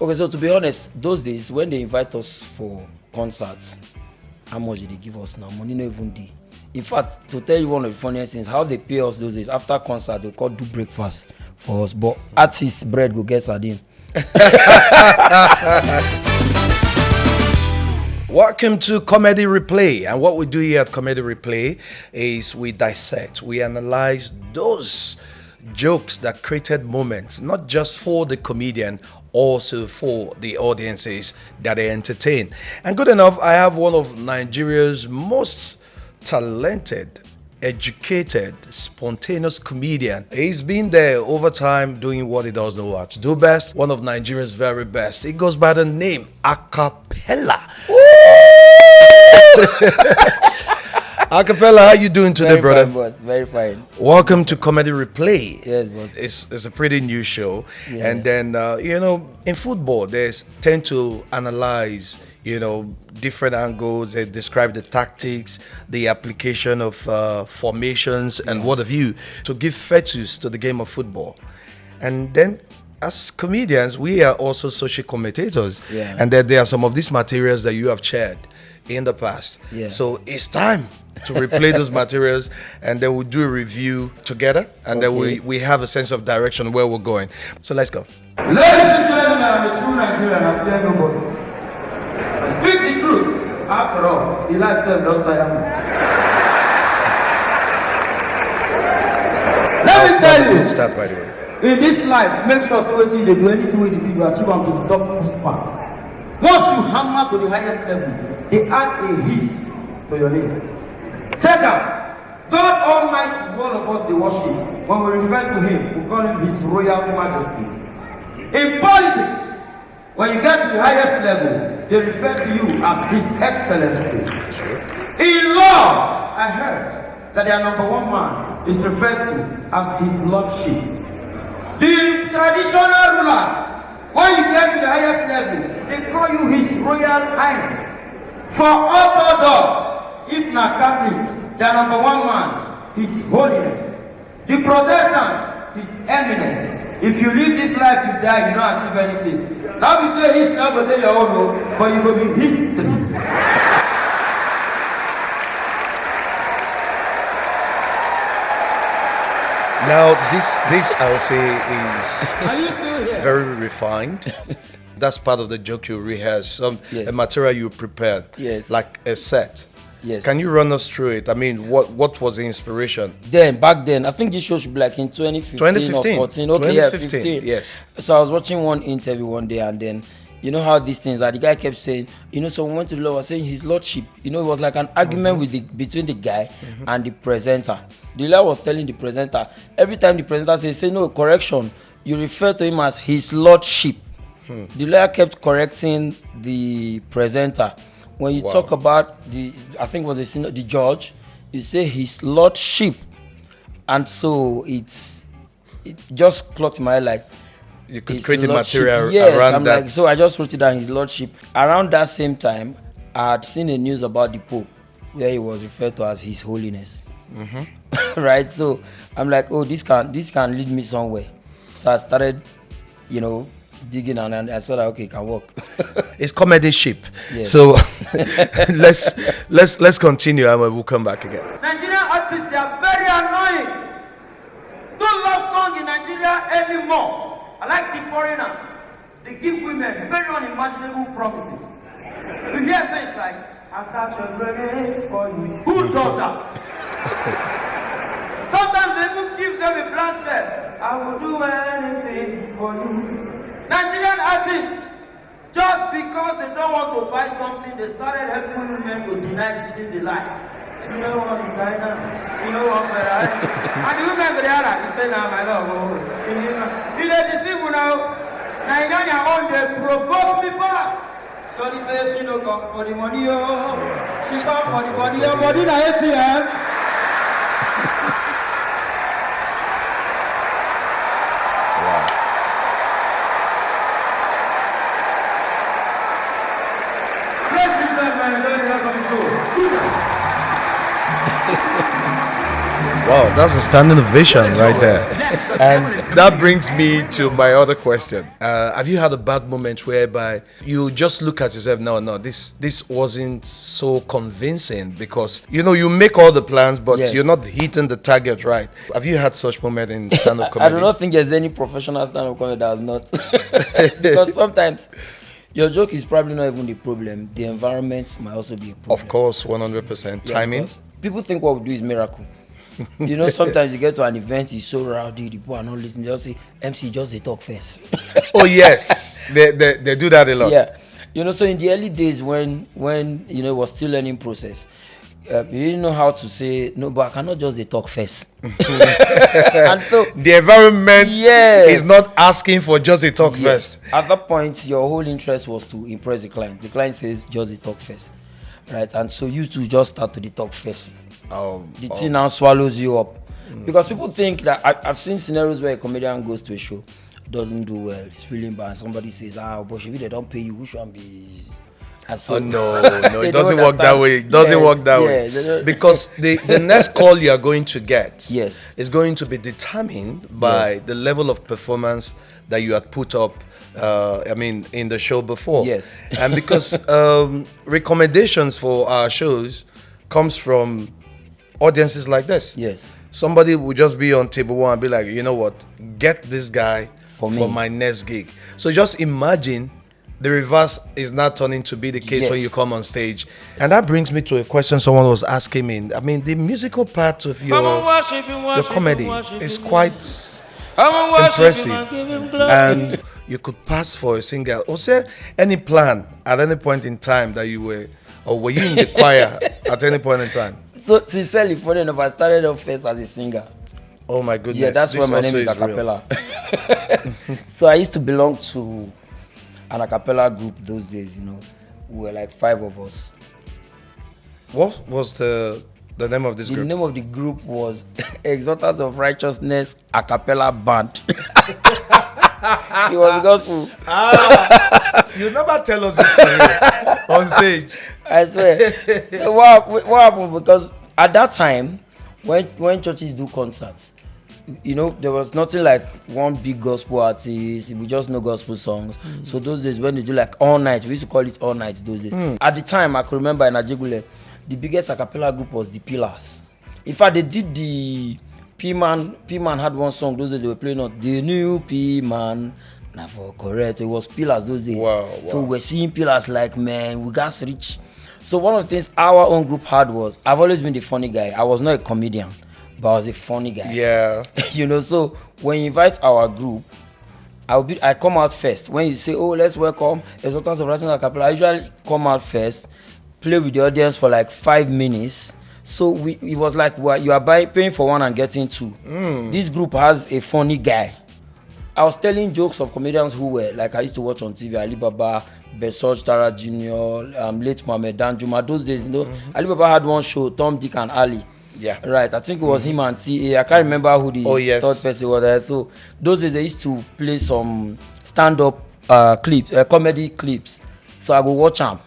Okay, so to be honest, those days when they invite us for concerts, how much did they give us now? Money not even dey. In fact, to tell you one of the funniest things, how they pay us those days, after concert, they call do breakfast for us. But artist bread go get sardine. Welcome to Comedy Replay. And what we do here at Comedy Replay is we dissect, we analyze those jokes that created moments, not just for the comedian, also for the audiences that they entertain. And good enough, I have one of Nigeria's most talented, educated, spontaneous comedian. He's been there over time doing what he does know how to do best, one of Nigeria's very best. He goes by the name Acapella. Acapella, how you doing today, Very brother? fine, boss. Very fine. Welcome to Comedy Replay. Yes, boss. It's a pretty new show. Yeah. And then, in football, they tend to analyze, different angles. They describe the tactics, the application of formations, and what have you, to give fetus to the game of football. And then, as comedians, we are also social commentators. Yeah. And then there are some of these materials that you have shared in the past. Yeah. So it's time to replay those materials, and then we'll do a review together, and then we have a sense of direction where we're going. So let's go. Ladies and gentlemen, I'm a true Nigerian. I fear nobody. I speak the truth. After all, the life self don't tire me. Let me tell you. Good start, by the way. In this life, make sure so they do anything with the people achieve them to the topmost part. Once you hammer to the highest level, they add a hiss to your name. Take out. God Almighty, one of us they worship. When we refer to him, we call him His Royal Majesty. In politics, when you get to the highest level, they refer to you as His Excellency. In law, I heard that their number one man is referred to as His Lordship. The traditional rulers, when you get to the highest level, they call you His Royal Highness. For Orthodox, if not Catholic, their number one man, His Holiness. The Protestant, His Eminence. If you live this life, you die, you don't achieve anything. Now we say history, not go your own, but you go be history. Now, this I would say is Are you still here? very refined. That's part of the joke you rehearse, Yes. a material you prepared, Yes. like a set. Yes. Can you run us through it? I mean, what was the inspiration? Back then, I think this show should be like in 2015, 2015. or 14. Okay, 2015, yeah, 15. yes. So I was watching one interview one day, and then, you know how these things are. The guy kept saying, so we went to the law, was saying His Lordship. It was like an argument between the guy and the presenter. The lawyer was telling the presenter, every time the presenter say no, correction, you refer to him as His Lordship. The lawyer kept correcting the presenter. When you talk about I think it was the judge, you say His Lordship. And so it just clocked in my head like, You could His create a Lordship. material Yes, around I'm that. like, so I just wrote it down, His Lordship. Around that same time, I had seen a news about the Pope where he was referred to as His Holiness. Right? So I'm like, oh, this can lead me somewhere. So I started, digging, and I saw that okay, it can work. It's comedy ship. Yes. So let's continue, and we'll come back again. Nigerian artists, they are very annoying. Don't love song in Nigeria anymore. I like the foreigners. They give women very unimaginable promises. You hear things like, I catch a grenade for you. Who does that? Sometimes they even give them a blank check. I will do anything for you. Nigerian artists, just because they don't want to buy something, they started helping women to deny the things they like. She don't want designer, she don't want Ferrari. And the women go there and say, nah, my love, you they deceive you now. Nigeria own, they provoke me back. So they say she don't come for the money, oh. She come for the body, oh, body na ATM. Wow, that's a standing ovation right there. And that brings me to my other question. Have you had a bad moment whereby you just look at yourself, no, this wasn't so convincing because, you make all the plans, but Yes. you're not hitting the target right. Have you had such moment in stand-up I comedy? do not think there's any professional stand-up comedy that has not. Because sometimes your joke is probably not even the problem. The environment might also be a problem. Of course, 100%. Yeah, Timing? because people think what we do is miracle. Sometimes you get to an event, it's so rowdy, the people are not listening. They just say, MC, just they talk first. Oh, yes. They do that a lot. Yeah. So in the early days when it was still learning process, you didn't know how to say, no, but I cannot just they talk first. And so The environment Yes. is not asking for just a talk yes, first. at that point, your whole interest was to impress the client. The client says, just they talk first. Right? And so you two just start to the talk first. The thing now swallows you up. Because people think that I've seen scenarios where a comedian goes to a show, doesn't do well, it's feeling bad. Somebody says, but if they don't pay you, which one be? And so, No, they it doesn't don't work that way. It doesn't Yes, work that yes, they way. don't- Because the next call you are going to get Yes. is going to be determined by the level of performance that you had put up, in the show before. Yes. And because recommendations for our shows comes from audiences like this. Yes. Somebody will just be on table one and be like, you know what, get this guy For for me. my next gig. So just imagine the reverse is not turning to be the case when Yes. you come on stage. And that brings me to a question someone was asking me. The musical part of your comedy is quite impressive. And you could pass for a singer. Was there any plan at any point in time that you were, or were you in the choir at any point in time? So sincerely, funny enough, I started off first as a singer. Oh my goodness. Yeah, that's This why my name also is real. Acapella. So I used to belong to an Acapella group those days, We were like 5 of us. What was the name of this The group? name of the group was Exalters of Righteousness Acapella Band. It was gospel. You never tell us this story on stage. I swear. So what happened? Because at that time, when churches do concerts, there was nothing like one big gospel artist. We just know gospel songs. So those days when they do like all night, we used to call it all night those days. At the time, I could remember in Ajigule, the biggest acapella group was the Pillars. In fact, they did the P-Man had one song those days they were playing on the new P-Man. Now for correct, it was Pillars those days. Wow. So we're seeing Pillars like, man, we got rich. So one of the things our own group had was, I've always been the funny guy. I was not a comedian, but I was a funny guy. Yeah. So when you invite our group, I come out first. When you say, oh, let's welcome Exalters of Righteousness Acapella, I usually come out first, play with the audience for like 5 minutes. So it was like you are paying for one and getting two. This group has a funny guy. I was telling jokes of comedians who were like I used to watch on TV, Alibaba, Besoj, Tara Jr., late Mohammed Danjuma. Those days, Alibaba had one show, Tom, Dick, and Ali. Yeah. Right. I think it was him and TA. I can't remember who the third person was there. So those days they used to play some stand-up clips, comedy clips. So I go watch them.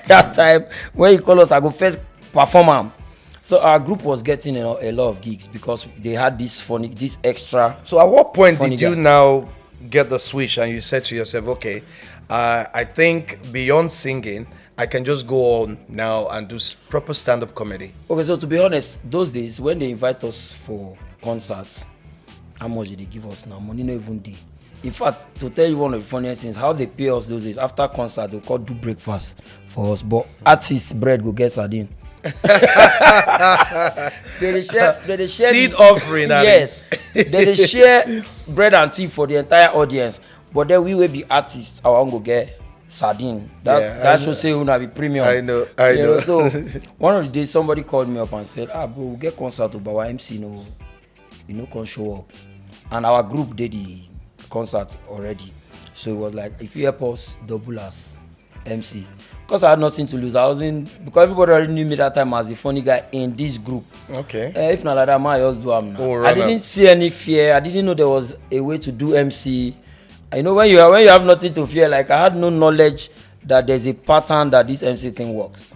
That time when you call us, I go first perform them. So our group was getting a lot of gigs because they had this extra. So at what point funny did you guy. now get the switch and you said to yourself, okay, I think beyond singing, I can just go on now and do proper stand-up comedy? Okay, so to be honest, those days when they invite us for concerts, how much did they give us now? Money not even dey. In fact, to tell you one of the funniest things, how they pay us those days, after concert, they call do breakfast for us. But artists bread go get sardine. they share Seed offering, that yes. They share bread and tea for the entire audience. But then we will be artists, our own go get sardine. That should say una be premium. I know. So one of the days somebody called me up and said, bro, we'll get concert, but our MC can't show up. And our group did the concert already. So it was like, if you help us double as MC. Because I had nothing to lose. Because everybody already knew me that time as the funny guy in this group. Okay. If not like that, man, I just do am now. Oh, I didn't see any fear. I didn't know there was a way to do MC. I know when you have nothing to fear, like I had no knowledge that there's a pattern that this MC thing works.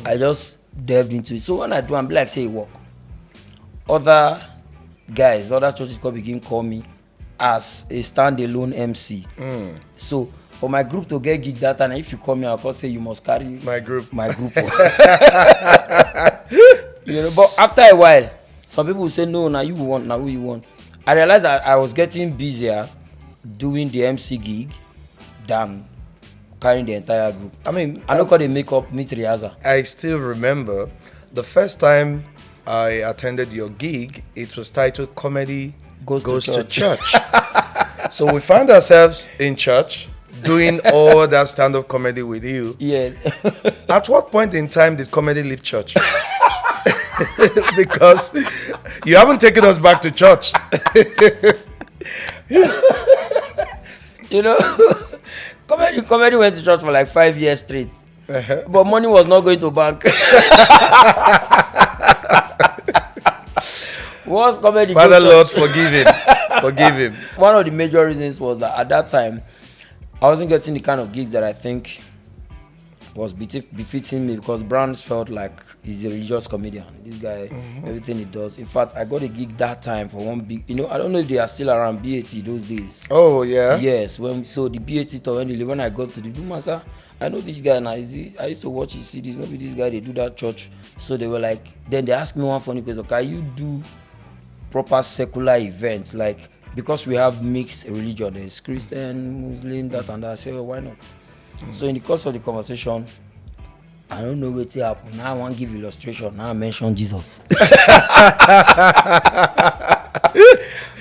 I just delved into it. So when I do, I'm like, say it work. other guys, other churches begin call me as a standalone MC. So for my group to get gig that time, if you call me, I'll say you must carry My group. But after a while, some people will say, no, now you want, now who you want. I realized that I was getting busier doing the MC gig than carrying the entire group. I mean, I don't call the makeup meet rehearsal. I still remember the first time I attended your gig, it was titled Comedy Goes to Church. So we found ourselves in church doing all that stand-up comedy with you. Yes. At what point in time did comedy leave church? Because you haven't taken us back to church. Comedy went to church for like 5 years straight. But money was not going to bank. Once comedy Father Lord, forgive him. Forgive him. One of the major reasons was that at that time, I wasn't getting the kind of gigs that I think was befitting me, because brands felt like he's a religious comedian. This guy, everything he does. In fact, I got a gig that time for one big, I don't know if they are still around, BAT those days. Oh, yeah? Yes. So the BAT tour, when I got to the Dumasa, I know this guy now. I used to watch his CDs. Maybe this guy, they do that church. So they were like, then they asked me one funny question, can you do proper secular events? Like, because we have mixed religion, there's Christian, Muslim, that and that. I said, well, why not? So in the course of the conversation, I don't know what happened. Now I want to give illustration. Now I mention Jesus.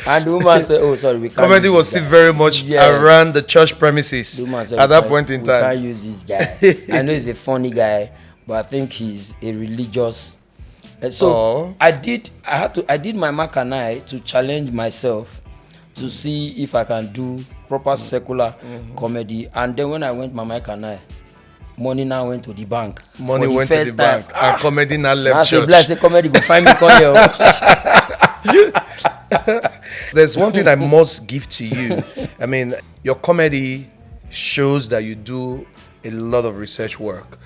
And the woman said, oh, sorry, we can't. Comedy was still very much around the church premises said, at that point in time. We can't use this guy. I know he's a funny guy, but I think he's a religious. So I did my Makanai to challenge myself to see if I can do proper secular comedy. And then when I went my Makanai, money now went to the bank. Money went to the bank. And comedy now left church. I say comedy go find me come here. There's one thing I must give to you. I mean, your comedy shows that you do a lot of research work.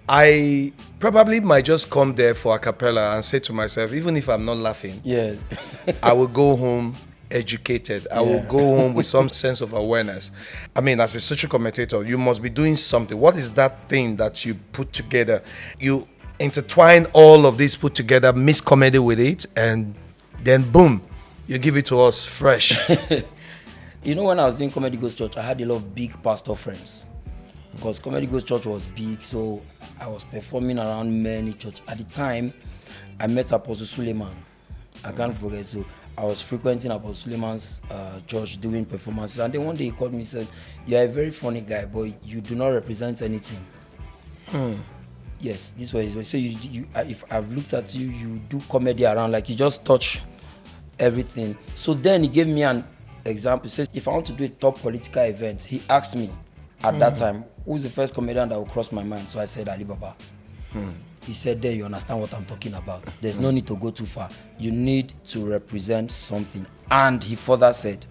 I probably might just come there for Acapella and say to myself, even if I'm not laughing, I will go home educated. I will go home with some sense of awareness. I mean, as a social commentator, you must be doing something. What is that thing that you put together? You intertwine all of this, put together, mix comedy with it, and then boom, you give it to us fresh. When I was doing Comedy Goes Church, I had a lot of big pastor friends. Because Comedy Goes Church was big, so I was performing around many churches. At the time, I met Apostle Suleiman. I can't forget. So I was frequenting Apostle Suleiman's church doing performances. And then one day he called me and said, "You are a very funny guy, but you do not represent anything." Yes, this was so if I've looked at you, you do comedy around, like you just touch everything. So then he gave me an example. He says, if I want to do a top political event, he asked me at that time, who's the first comedian that will cross my mind? So I said, Ali Baba. He said, there, you understand what I'm talking about. There's no need to go too far. You need to represent something. And he further said,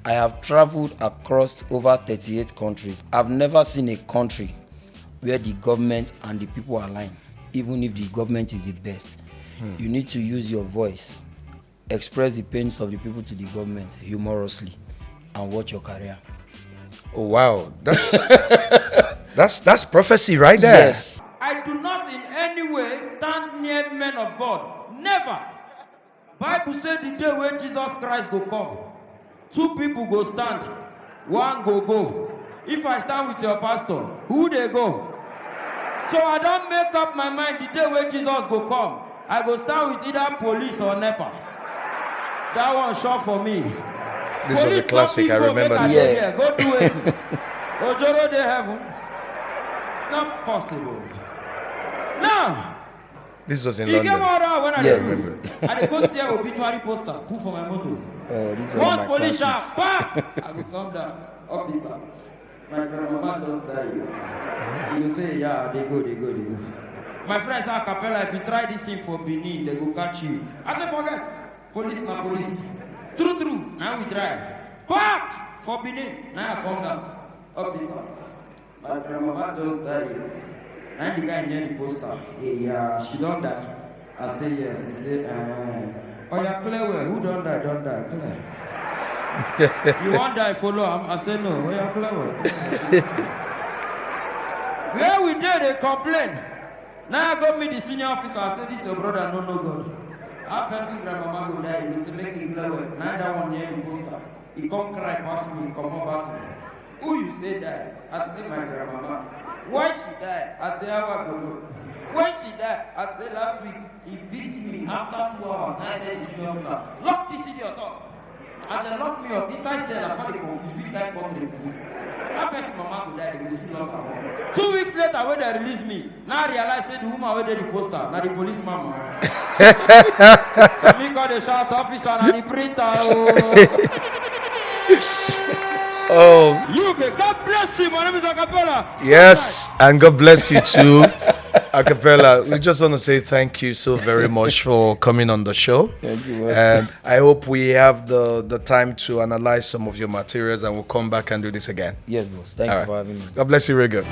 I have traveled across over 38 countries. I've never seen a country where the government and the people are aligned, even if the government is the best. You need to use your voice, express the pains of the people to the government humorously, and watch your career. Oh wow, that's prophecy right there. Yes. I do not in any way stand near men of God. Never. Bible said the day where Jesus Christ go come, two people go stand, one go. If I stand with your pastor, who they go? So I don't make up my mind the day where Jesus go come. I go stand with either police or NEPA. That one short for me. This Police was a classic, I remember this. Yes. Go do it. Ojoro de heaven. It's not possible. Now, This was in you get London. what I when I Yes. do this. And they go see an obituary poster, put for my motor. This was Once my police classic. shop, back, I will come down. Officer, my grandmama just died. You will say, yeah, they go. My friends are Acapella, if you try this thing for Benin, they go catch you. I say, forget. Police, na police. True. Now we drive. Back for Benin. Now I come down. Officer, my grandmama just died. Now the guy near the poster. Hey, yeah, she don't die. I say yes. He say, Oh, yeah, clear well. Who don't die, clear. You want die, follow him? I say no. Oh, yeah, clear well. Where we did, they complain. Now I go meet the senior officer. I say, this your brother, no God. Our person grandmama go die. He say, make it clear well. Now that one near the poster. He come cry past me, he come about me. Who you say die? I say my grandmama. Why she died? I say how I go know. When she died, I say last week, he beat me after 2 hours. Now the junior officer. Lock this idiot up. I said lock me up. Inside cell, I call the confused. Big guy come to the police. That person mama go die, they will still lock her up. 2 weeks later, when they release me, now I realize say the woman where did the poster, now the police mama. Me call the shout officer and the printer. Oh, UK, God bless you. My name is Acapella. yes, and God bless you too, Acapella. We just want to say thank you so very much for coming on the show. Thank you. And I hope we have the time to analyze some of your materials, and we'll come back and do this again. Yes, boss. Thank All you right. for having me. God bless you, very good.